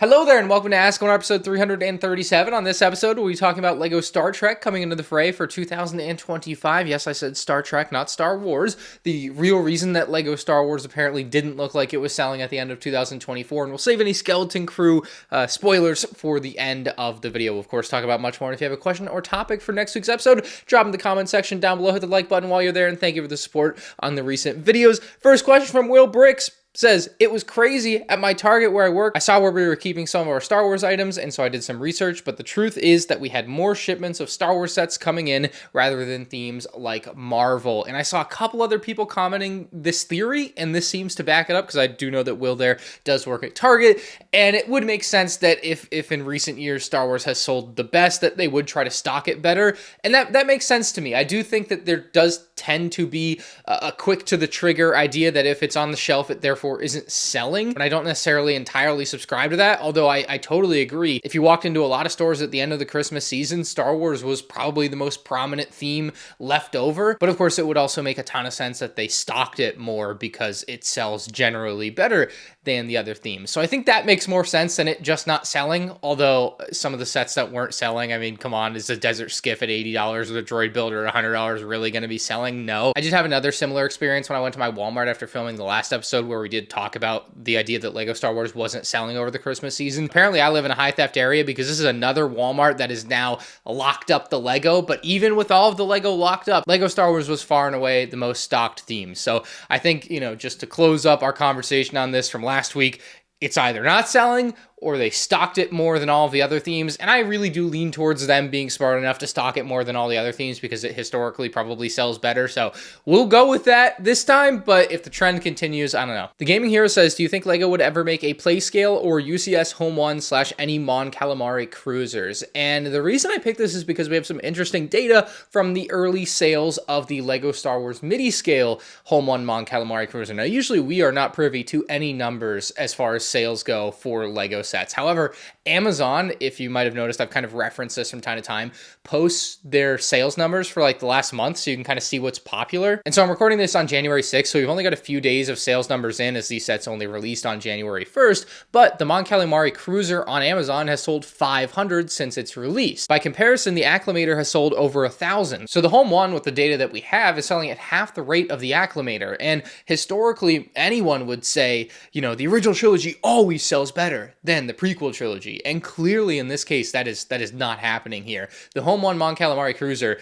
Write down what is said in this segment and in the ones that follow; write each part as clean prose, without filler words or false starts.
Hello there and welcome to Ask on episode 337. On this episode, we'll be talking about LEGO Star Trek coming into the fray for 2025. Yes, I said Star Trek, not Star Wars. The real reason that LEGO Star Wars apparently didn't look like it was selling at the end of 2024. And we'll save any Skeleton Crew spoilers for the end of the video. We'll, of course, talk about much more. And if you have a question or topic for next week's episode, drop in the comment section down below. Hit the like button while you're there. And thank you for the support on the recent videos. First question from Will Bricks. Says, it was crazy at my Target where I work. I saw where we were keeping some of our Star Wars items, and so I did some research, but the truth is that we had more shipments of Star Wars sets coming in rather than themes like Marvel. And I saw a couple other people commenting this theory, and this seems to back it up, because I do know that Will there does work at Target, and it would make sense that if in recent years Star Wars has sold the best, that they would try to stock it better, and that makes sense to me. I do think that there does tend to be a quick to the trigger idea that if it's on the shelf, it therefore isn't selling. And I don't necessarily entirely subscribe to that, although I totally agree. If you walked into a lot of stores at the end of the Christmas season, Star Wars was probably the most prominent theme left over. But of course, it would also make a ton of sense that they stocked it more because it sells generally better than the other themes. So I think that makes more sense than it just not selling. Although some of the sets that weren't selling, I mean, come on, is the Desert Skiff at $80 or the Droid Builder at $100 really going to be selling? No. I did have another similar experience when I went to my Walmart after filming the last episode where we did talk about the idea that LEGO Star Wars wasn't selling over the Christmas season. Apparently, I live in a high theft area because this is another Walmart that is now locked up the LEGO. But even with all of the LEGO locked up, LEGO Star Wars was far and away the most stocked theme. So I think, just to close up our conversation on this from last week, it's either not selling or they stocked it more than all of the other themes. And I really do lean towards them being smart enough to stock it more than all the other themes because it historically probably sells better. So we'll go with that this time. But if the trend continues, I don't know. The Gaming Hero says, do you think LEGO would ever make a Playscale or UCS Home 1 / any Mon Calamari cruisers? And the reason I picked this is because we have some interesting data from the early sales of the LEGO Star Wars midi scale Home 1 Mon Calamari cruiser. Now, usually we are not privy to any numbers as far as sales go for LEGO sets. However, Amazon, if you might have noticed, I've kind of referenced this from time to time, posts their sales numbers for like the last month so you can kind of see what's popular. And so I'm recording this on January 6th, so we've only got a few days of sales numbers in as these sets only released on January 1st, but the Mon Calamari Cruiser on Amazon has sold 500 since its release. By comparison, the Acclimator has sold over 1,000. So the Home 1 with the data that we have is selling at half the rate of the Acclimator. And historically, anyone would say, the original trilogy always sells better than the prequel trilogy. And clearly in this case, that is not happening here. The Home 1 Mon Calamari Cruiser,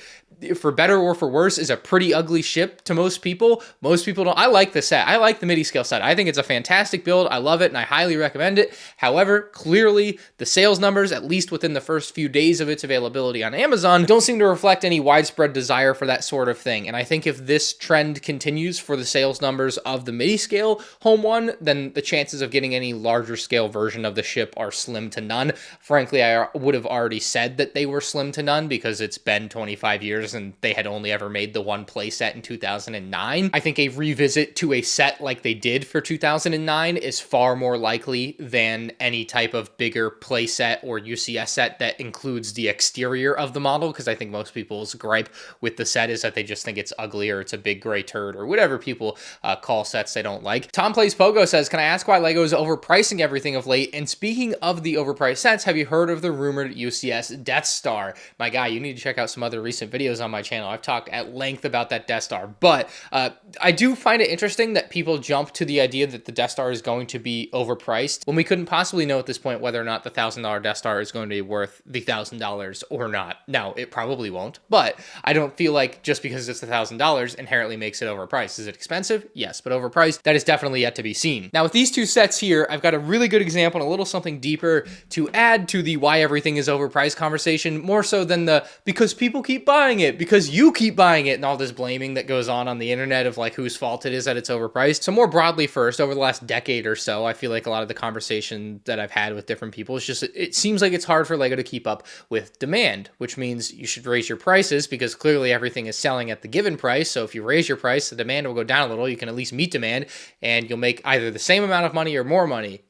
for better or for worse, is a pretty ugly ship to most people. Most people don't. I like the set. I like the midi scale set. I think it's a fantastic build. I love it and I highly recommend it. However, clearly the sales numbers, at least within the first few days of its availability on Amazon, don't seem to reflect any widespread desire for that sort of thing. And I think if this trend continues for the sales numbers of the midi scale Home 1, then the chances of getting any larger scale version of the ship are slim to none. Frankly, I would have already said that they were slim to none because it's been 25 years and they had only ever made the one play set in 2009. I think a revisit to a set like they did for 2009 is far more likely than any type of bigger play set or UCS set that includes the exterior of the model, because I think most people's gripe with the set is that they just think it's ugly or it's a big gray turd or whatever people call sets they don't like. Tom Plays Pogo says, can I ask why LEGO is overpricing everything of late? And speaking of the overpriced sets, have you heard of the rumored UCS Death Star? My guy, you need to check out some other recent videos on my channel. I've talked at length about that Death Star, but I do find it interesting that people jump to the idea that the Death Star is going to be overpriced when we couldn't possibly know at this point whether or not the $1,000 Death Star is going to be worth the $1,000 or not. Now, it probably won't, but I don't feel like just because it's $1,000 inherently makes it overpriced. Is it expensive? Yes, but overpriced, that is definitely yet to be seen. Now, with these two sets here, I've got a really good example and a little something deeper to add to the why everything is overpriced conversation, more so than the because people keep buying it, because you keep buying it, and all this blaming that goes on the internet of like whose fault it is that it's overpriced. So more broadly first, over the last decade or so, I feel like a lot of the conversation that I've had with different people is just, it seems like it's hard for LEGO to keep up with demand, which means you should raise your prices because clearly everything is selling at the given price. So if you raise your price, the demand will go down a little. You can at least meet demand and you'll make either the same amount of money or more money,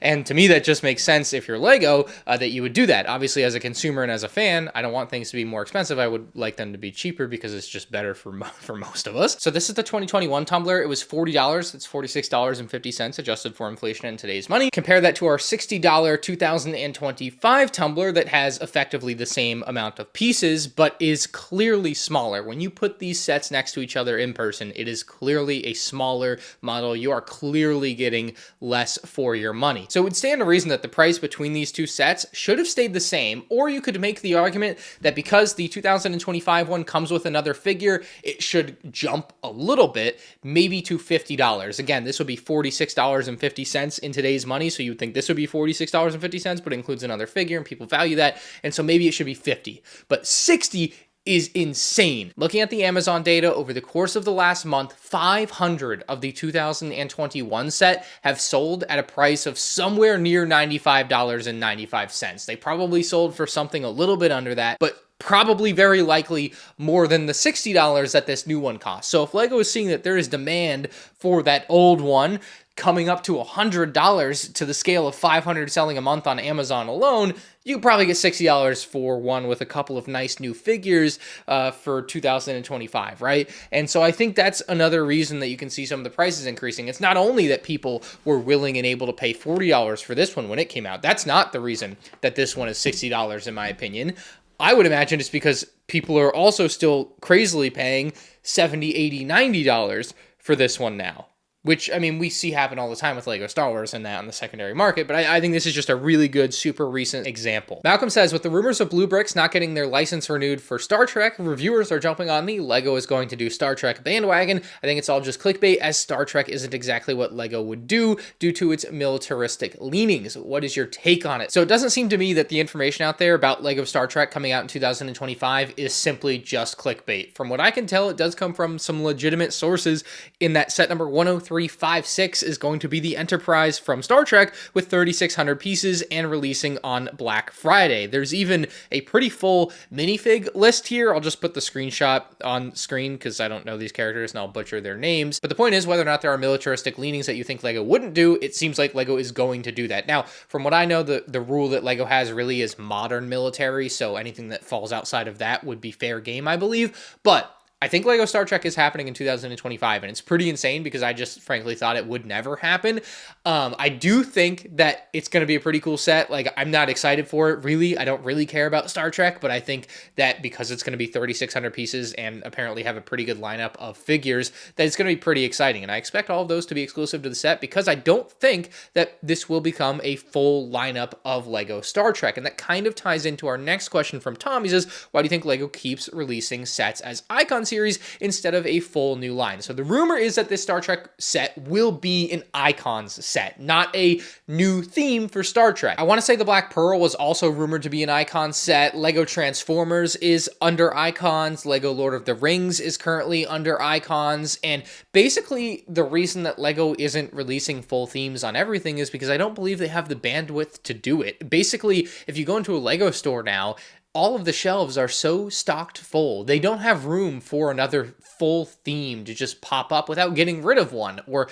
And to me, me, that just makes sense if you're Lego, that you would do that. Obviously, as a consumer and as a fan, I don't want things to be more expensive. I would like them to be cheaper because it's just better for most of us. So this is the 2021 tumbler. It was $40. It's $46.50 adjusted for inflation in today's money. Compare that to our $60 2025 tumbler that has effectively the same amount of pieces, but is clearly smaller. When you put these sets next to each other in person, it is clearly a smaller model. You are clearly getting less for your money. So it would stand to reason that the price between these two sets should have stayed the same, or you could make the argument that because the 2025 one comes with another figure, it should jump a little bit, maybe to $50. Again, this would be $46.50 in today's money, so you would think this would be $46.50, but it includes another figure, and people value that, and so maybe it should be $50. But $60 is insane. Looking at the Amazon data over the course of the last month, 500 of the 2021 set have sold at a price of somewhere near $95.95. They probably sold for something a little bit under that, but probably very likely more than the $60 that this new one costs. So if LEGO is seeing that there is demand for that old one coming up to $100 to the scale of 500 selling a month on Amazon alone, you could probably get $60 for one with a couple of nice new figures for 2025, right? And so I think that's another reason that you can see some of the prices increasing. It's not only that people were willing and able to pay $40 for this one when it came out. That's not the reason that this one is $60, in my opinion. I would imagine it's because people are also still crazily paying $70, $80, $90 for this one now. Which, I mean, we see happen all the time with LEGO Star Wars and that on the secondary market, but I think this is just a really good, super recent example. Malcolm says, with the rumors of Blue Bricks not getting their license renewed for Star Trek, reviewers are jumping on the LEGO is going to do Star Trek bandwagon. I think it's all just clickbait, as Star Trek isn't exactly what LEGO would do due to its militaristic leanings. What is your take on it? So it doesn't seem to me that the information out there about LEGO Star Trek coming out in 2025 is simply just clickbait. From what I can tell, it does come from some legitimate sources in that set number 103 356 is going to be the Enterprise from Star Trek with 3,600 pieces and releasing on Black Friday. There's even a pretty full minifig list here. I'll just put the screenshot on screen because I don't know these characters and I'll butcher their names. But the point is, whether or not there are militaristic leanings that you think LEGO wouldn't do, it seems like LEGO is going to do that. Now, from what I know, the rule that LEGO has really is modern military, so anything that falls outside of that would be fair game, I believe. But I think LEGO Star Trek is happening in 2025, and it's pretty insane because I just frankly thought it would never happen. I do think that it's going to be a pretty cool set. Like, I'm not excited for it, really. I don't really care about Star Trek, but I think that because it's going to be 3,600 pieces and apparently have a pretty good lineup of figures, that it's going to be pretty exciting. And I expect all of those to be exclusive to the set because I don't think that this will become a full lineup of LEGO Star Trek. And that kind of ties into our next question from Tom. He says, why do you think LEGO keeps releasing sets as icon series instead of a full new line? So the rumor is that this Star Trek set will be an icons set, not a new theme for Star Trek. I want to say the Black Pearl was also rumored to be an icon set. LEGO Transformers is under icons. LEGO Lord of the Rings is currently under icons. And basically the reason that LEGO isn't releasing full themes on everything is because I don't believe they have the bandwidth to do it. Basically, if you go into a LEGO store now, all of the shelves are so stocked full. They don't have room for another full theme to just pop up without getting rid of one. Or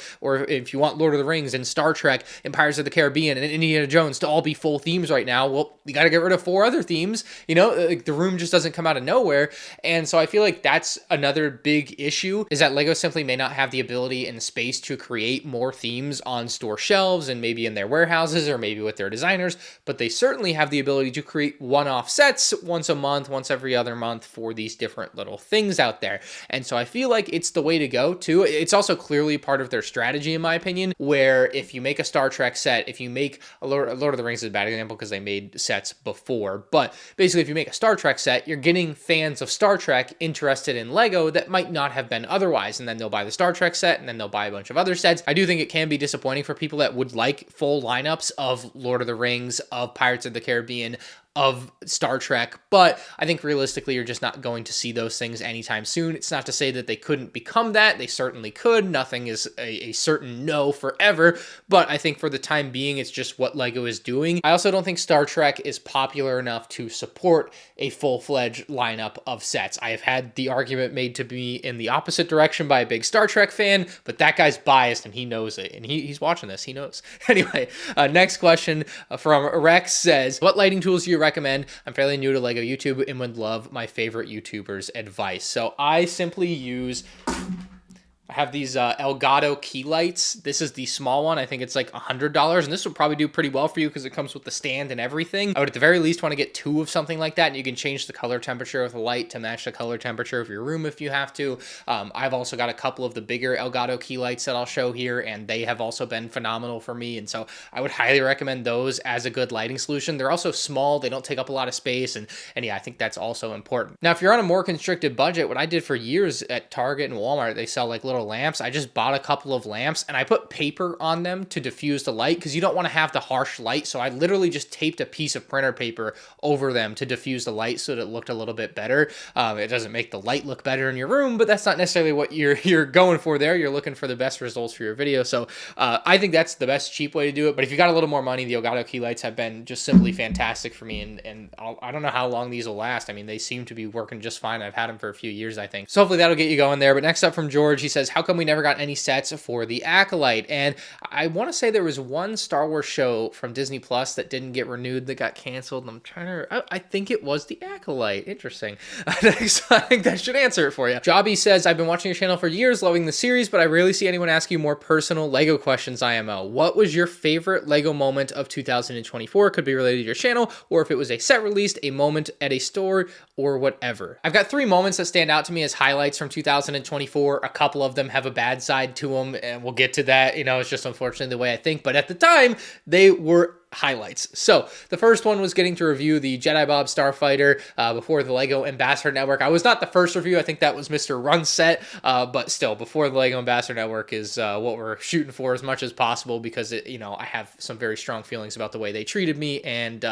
if you want Lord of the Rings and Star Trek and Pirates of the Caribbean and Indiana Jones to all be full themes right now, well, you got to get rid of 4 other themes. You know, like, the room just doesn't come out of nowhere. And so I feel like that's another big issue, is that LEGO simply may not have the ability and space to create more themes on store shelves and maybe in their warehouses or maybe with their designers, but they certainly have the ability to create one-off sets once a month, once every other month for these different little things out there. And so I feel like it's the way to go too. It's also clearly part of their strategy, in my opinion, where if you make a Star Trek set, if you make a Lord of the Rings is a bad example because they made sets before, but basically if you make a Star Trek set, you're getting fans of Star Trek interested in LEGO that might not have been otherwise, and then they'll buy the Star Trek set and then they'll buy a bunch of other sets. I do think it can be disappointing for people that would like full lineups of Lord of the Rings, of Pirates of the Caribbean, of Star Trek, but I think realistically you're just not going to see those things anytime soon. It's not to say that they couldn't become that. They certainly could. Nothing is a certain no forever, but I think for the time being, it's just what LEGO is doing. I also don't think Star Trek is popular enough to support a full-fledged lineup of sets. I have had the argument made to me in the opposite direction by a big Star Trek fan, but that guy's biased and he knows it, and he's watching this, he knows. Anyway, next question from Rex says, what lighting tools do you recommend? I'm fairly new to LEGO YouTube and would love my favorite YouTubers' advice. So I simply use... I have these Elgato key lights. This is the small one. I think it's like $100, and this will probably do pretty well for you because it comes with the stand and everything. I would at the very least want to get 2 of something like that, and you can change the color temperature of the light to match the color temperature of your room if you have to. I've also got a couple of the bigger Elgato key lights that I'll show here, and they have also been phenomenal for me, and so I would highly recommend those as a good lighting solution. They're also small. They don't take up a lot of space, and yeah, I think that's also important. Now, if you're on a more constricted budget, what I did for years at Target and Walmart, they sell like little lamps. I just bought a couple of lamps and I put paper on them to diffuse the light because you don't want to have the harsh light. So I literally just taped a piece of printer paper over them to diffuse the light so that it looked a little bit better. It doesn't make the light look better in your room, but that's not necessarily what you're going for there. You're looking for the best results for your video. So I think that's the best cheap way to do it. But if you got a little more money, the Elgato key lights have been just simply fantastic for me. And I don't know how long these will last. I mean, they seem to be working just fine. I've had them for a few years, I think. So hopefully that'll get you going there. But next up from George, he says, how come we never got any sets for the Acolyte? And I want to say there was one Star Wars show from Disney Plus that didn't get renewed, that got canceled. And I'm trying to, I think it was the Acolyte. Interesting. So I think that should answer it for you. Jobby says, I've been watching your channel for years, loving the series, but I rarely see anyone ask you more personal LEGO questions, IMO. What was your favorite LEGO moment of 2024? Could be related to your channel, or if it was a set released, a moment at a store, or whatever. I've got 3 moments that stand out to me as highlights from 2024. A couple of them have a bad side to them, and we'll get to that. You know, it's just unfortunately the way I think, but at the time, they were highlights. So the first one was getting to review the Jedi Bob Starfighter before the LEGO Ambassador Network. I was not the first review. I think that was Mr. Runset, but still, before the LEGO Ambassador Network is what we're shooting for as much as possible, because it, you know, I have some very strong feelings about the way they treated me, and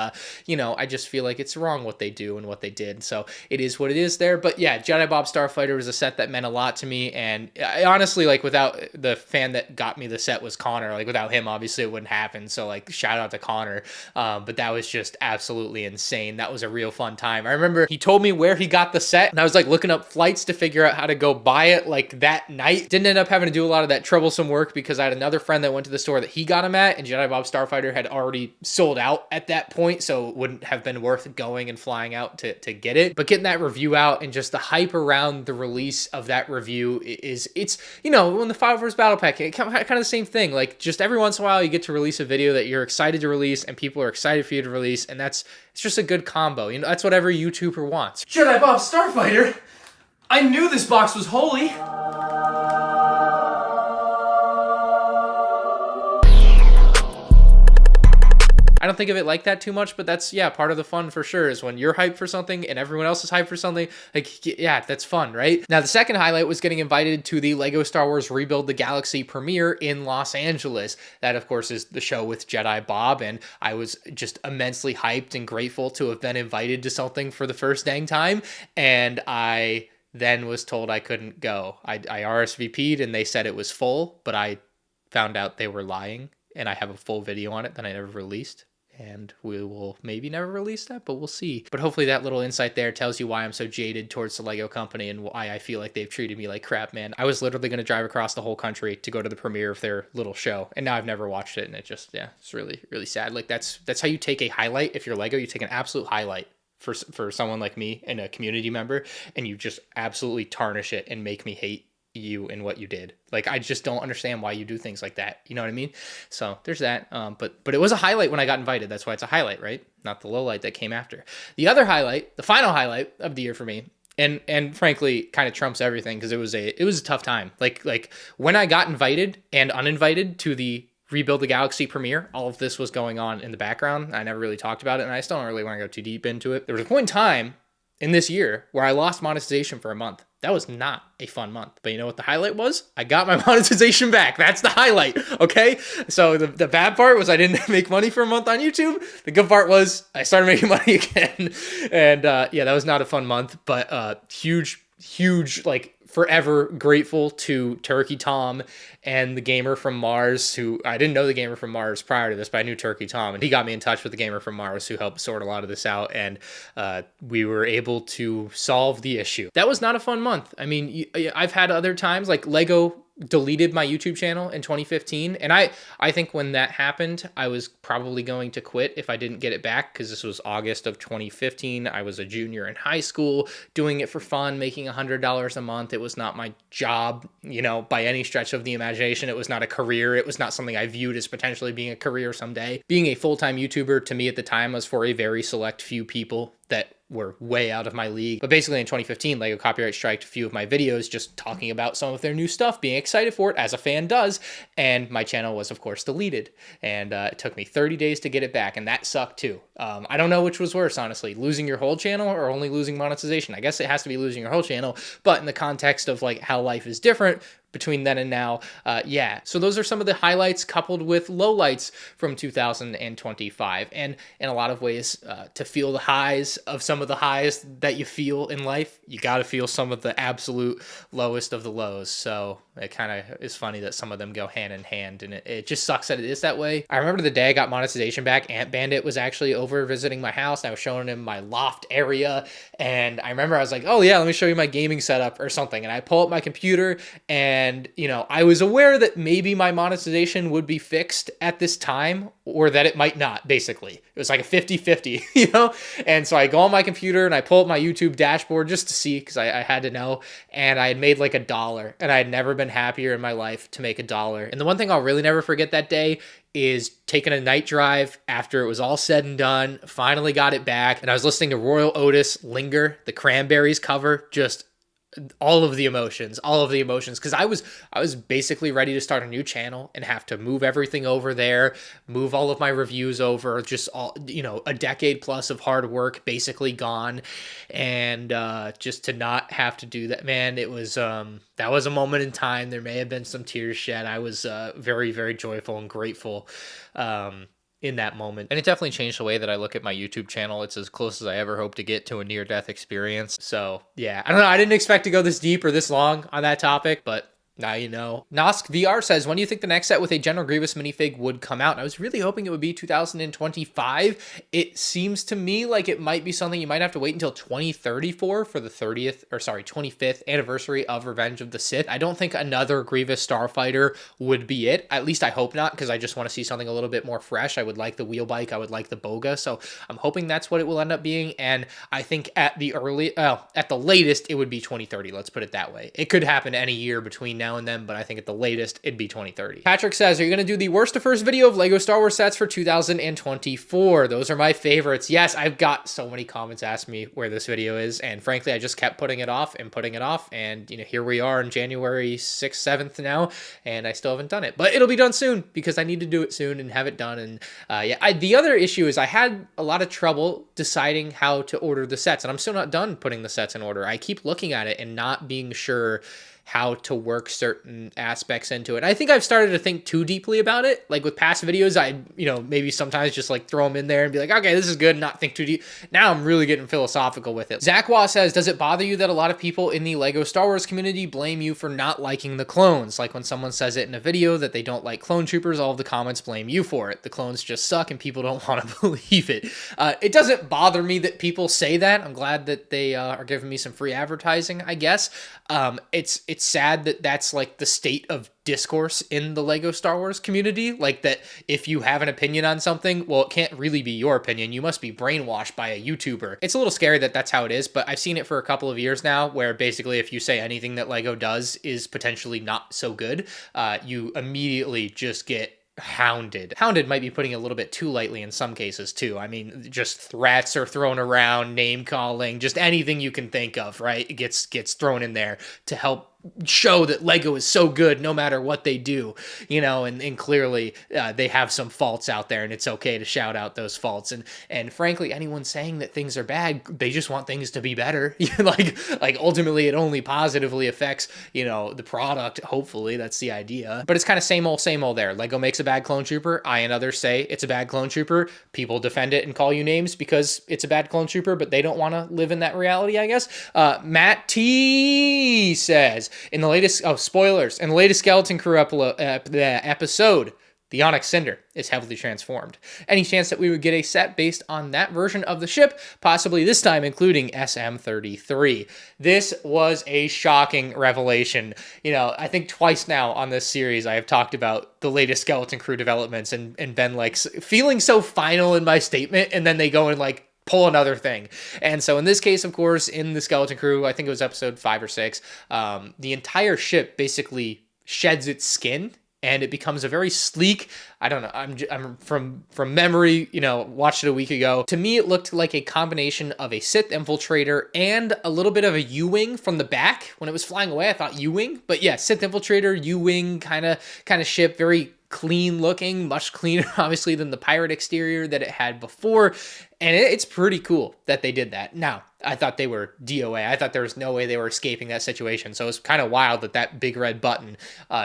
you know, I just feel like it's wrong what they do and what they did. So it is what it is there. But yeah, Jedi Bob Starfighter was a set that meant a lot to me, and I, honestly, like, without the fan that got me the set was Connor. Like, without him, obviously it wouldn't happen. So like, shout out to Connor. But that was just absolutely insane. That was a real fun time. I remember he told me where he got the set, and I was like looking up flights to figure out how to go buy it like that night. Didn't end up having to do a lot of that troublesome work because I had another friend that went to the store that he got him at, and Jedi Bob Starfighter had already sold out at that point, so it wouldn't have been worth going and flying out to get it. But getting that review out and just the hype around the release of that review it's, you know, when the 5 Wars Battle Pack, kind of the same thing. Like, just every once in a while you get to release a video that you're excited to release and people are excited for you to release, and it's just a good combo. You know, that's what every YouTuber wants. Jedi Bob Starfighter? I knew this box was holy! I don't think of it like that too much, but that's, yeah, part of the fun for sure, is when you're hyped for something and everyone else is hyped for something. Like, yeah, that's fun, right? Now, the second highlight was getting invited to the LEGO Star Wars Rebuild the Galaxy premiere in Los Angeles. That, of course, is the show with Jedi Bob, and I was just immensely hyped and grateful to have been invited to something for the first dang time, and I then was told I couldn't go. I RSVP'd, and they said it was full, but I found out they were lying, and I have a full video on it that I never released. And we will maybe never release that, but we'll see. But hopefully that little insight there tells you why I'm so jaded towards the LEGO company and why I feel like they've treated me like crap, man. I was literally going to drive across the whole country to go to the premiere of their little show, and now I've never watched it, and it just, yeah, it's really, really sad. Like, that's how you take a highlight. If you're LEGO, you take an absolute highlight for someone like me and a community member, and you just absolutely tarnish it and make me hate you and what you did. Like, I just don't understand why you do things like that. You know what I mean? So there's that. But it was a highlight when I got invited. That's why it's a highlight, right? Not the low light that came after. The other highlight, the final highlight of the year for me, and frankly kind of trumps everything, because it was a tough time. Like when I got invited and uninvited to the Rebuild the Galaxy premiere, all of this was going on in the background. I never really talked about it, and I still don't really want to go too deep into it. There was a point in time in this year where I lost monetization for a month. That was not a fun month. But you know what the highlight was? I got my monetization back. That's the highlight, okay? So the bad part was I didn't make money for a month on YouTube. The good part was I started making money again. And yeah, that was not a fun month, but huge, like, forever grateful to Turkey Tom and the gamer from Mars, who I didn't know the gamer from Mars prior to this, but I knew Turkey Tom, and he got me in touch with the gamer from Mars who helped sort a lot of this out, and we were able to solve the issue. That was not a fun month. I mean, I've had other times, like LEGO deleted my YouTube channel in 2015, and I think when that happened, I was probably going to quit if I didn't get it back, because this was August of 2015. I was a junior in high school, doing it for fun, making $100 a month. It was not my job, you know, by any stretch of the imagination. It was not a career. It was not something I viewed as potentially being a career someday. Being a full-time YouTuber to me at the time was for a very select few people that were way out of my league. But basically in 2015, LEGO copyright striked a few of my videos just talking about some of their new stuff, being excited for it as a fan does, and my channel was of course deleted. And it took me 30 days to get it back, and that sucked too. I don't know which was worse, honestly, losing your whole channel or only losing monetization. I guess it has to be losing your whole channel, but in the context of like how life is different between then and now, yeah. So those are some of the highlights coupled with lowlights from 2025. And in a lot of ways, to feel the highs of some of the highs that you feel in life, you got to feel some of the absolute lowest of the lows. So it kind of is funny that some of them go hand in hand, and it just sucks that it is that way. I remember the day I got monetization back, Ant Bandit was actually over visiting my house, and I was showing him my loft area, and I remember I was like, oh yeah, let me show you my gaming setup or something, and I pull up my computer, and you know, I was aware that maybe my monetization would be fixed at this time, or that it might not, basically. It was like a 50-50, you know? And so I go on my computer and I pull up my YouTube dashboard just to see, because I had to know, and I had made like $1, and I had never been happier in my life to make $1. And the one thing I'll really never forget that day is taking a night drive after it was all said and done, finally got it back, and I was listening to Royal Otis Linger, the Cranberries cover, just all of the emotions, because I was basically ready to start a new channel and have to move everything over there, move all of my reviews over, just all, you know, a decade plus of hard work basically gone, and just to not have to do that, man, it was that was a moment in time. There may have been some tears shed. I was very, very joyful and grateful in that moment. And it definitely changed the way that I look at my YouTube channel. It's as close as I ever hope to get to a near-death experience. So yeah, I don't know. I didn't expect to go this deep or this long on that topic, but now you know. Nosk VR says, when do you think the next set with a General Grievous minifig would come out? And I was really hoping it would be 2025. It seems to me like it might be something you might have to wait until 2034 for the 25th anniversary of Revenge of the Sith. I don't think another Grievous Starfighter would be it. At least I hope not, because I just want to see something a little bit more fresh. I would like the wheel bike. I would like the Boga. So I'm hoping that's what it will end up being. And I think at the latest, it would be 2030. Let's put it that way. It could happen any year between now and then, but I think at the latest it'd be 2030. Patrick says, are you going to do the worst to first video of LEGO Star Wars sets for 2024? Those are my favorites. Yes, I've got so many comments asking me where this video is, and frankly, I just kept putting it off, and you know, here we are in January 6th, 7th now, and I still haven't done it, but it'll be done soon because I need to do it soon and have it done. And yeah, the other issue is I had a lot of trouble deciding how to order the sets, and I'm still not done putting the sets in order. I keep looking at it and not being sure how to work certain aspects into it. I think I've started to think too deeply about it. Like with past videos, I, you know, maybe sometimes just like throw them in there and be like, okay, this is good, and not think too deep. Now I'm really getting philosophical with it. Zachwa says, does it bother you that a lot of people in the LEGO Star Wars community blame you for not liking the clones? Like when someone says it in a video that they don't like clone troopers, all of the comments blame you for it. The clones just suck and people don't want to believe it. It doesn't bother me that people say that. I'm glad that they are giving me some free advertising, I guess. It's sad that that's like the state of discourse in the LEGO Star Wars community, like that if you have an opinion on something, well, it can't really be your opinion. You must be brainwashed by a YouTuber. It's a little scary that that's how it is, but I've seen it for a couple of years now, where basically if you say anything that LEGO does is potentially not so good, you immediately just get hounded. Hounded might be putting it a little bit too lightly in some cases too. I mean, just threats are thrown around, name calling, just anything you can think of, right? It gets thrown in there to help show that LEGO is so good no matter what they do, you know, and clearly they have some faults out there, and it's okay to shout out those faults. And frankly, anyone saying that things are bad, they just want things to be better. like ultimately it only positively affects, you know, the product. Hopefully that's the idea. But it's kind of same old there. LEGO makes a bad clone trooper. I and others say it's a bad clone trooper. People defend it and call you names because it's a bad clone trooper, but they don't want to live in that reality, I guess. Matt T says, in the latest, spoilers, in the latest Skeleton Crew episode, the Onyx Cinder is heavily transformed. Any chance that we would get a set based on that version of the ship, possibly this time including SM-33? This was a shocking revelation. You know, I think twice now on this series I have talked about the latest Skeleton Crew developments and been like feeling so final in my statement, and then they go and like pull another thing. And so in this case, of course, in the Skeleton Crew, I think it was episode 5 or 6, the entire ship basically sheds its skin and it becomes a very sleek, I don't know, I'm from memory, you know, watched it a week ago. To me, it looked like a combination of a Sith Infiltrator and a little bit of a U-Wing from the back. When it was flying away, I thought U-Wing, but yeah, Sith Infiltrator, U-Wing kind of ship, very clean looking, much cleaner obviously than the pirate exterior that it had before, and it's pretty cool that they did that. Now, I thought they were DOA. I thought there was no way they were escaping that situation, so it's kind of wild that that big red button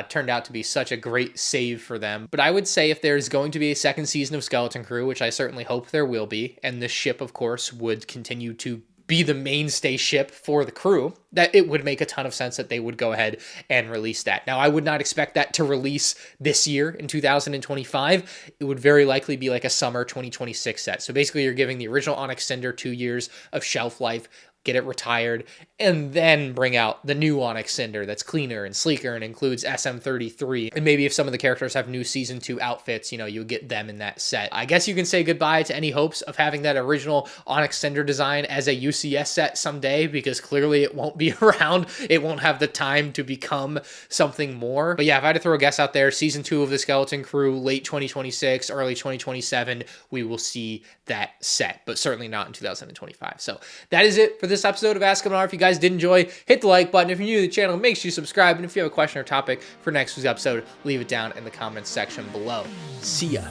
turned out to be such a great save for them. But I would say if there's going to be a second season of Skeleton Crew, which I certainly hope there will be, and this ship, of course, would continue to be the mainstay ship for the crew, that it would make a ton of sense that they would go ahead and release that. Now, I would not expect that to release this year in 2025. It would very likely be like a summer 2026 set. So basically you're giving the original Onyx Cinder 2 years of shelf life, get it retired, and then bring out the new Onyx Cinder that's cleaner and sleeker and includes SM-33. And maybe if some of the characters have new Season 2 outfits, you know, you get them in that set. I guess you can say goodbye to any hopes of having that original Onyx Cinder design as a UCS set someday, because clearly it won't be around. It won't have the time to become something more. But yeah, if I had to throw a guess out there, Season 2 of the Skeleton Crew, late 2026, early 2027, we will see that set, but certainly not in 2025. So that is it for this episode of Ask MandR. If you guys did enjoy, hit the like button. If you're new to the channel, make sure you subscribe. And if you have a question or topic for next week's episode, leave it down in the comments section below. See ya.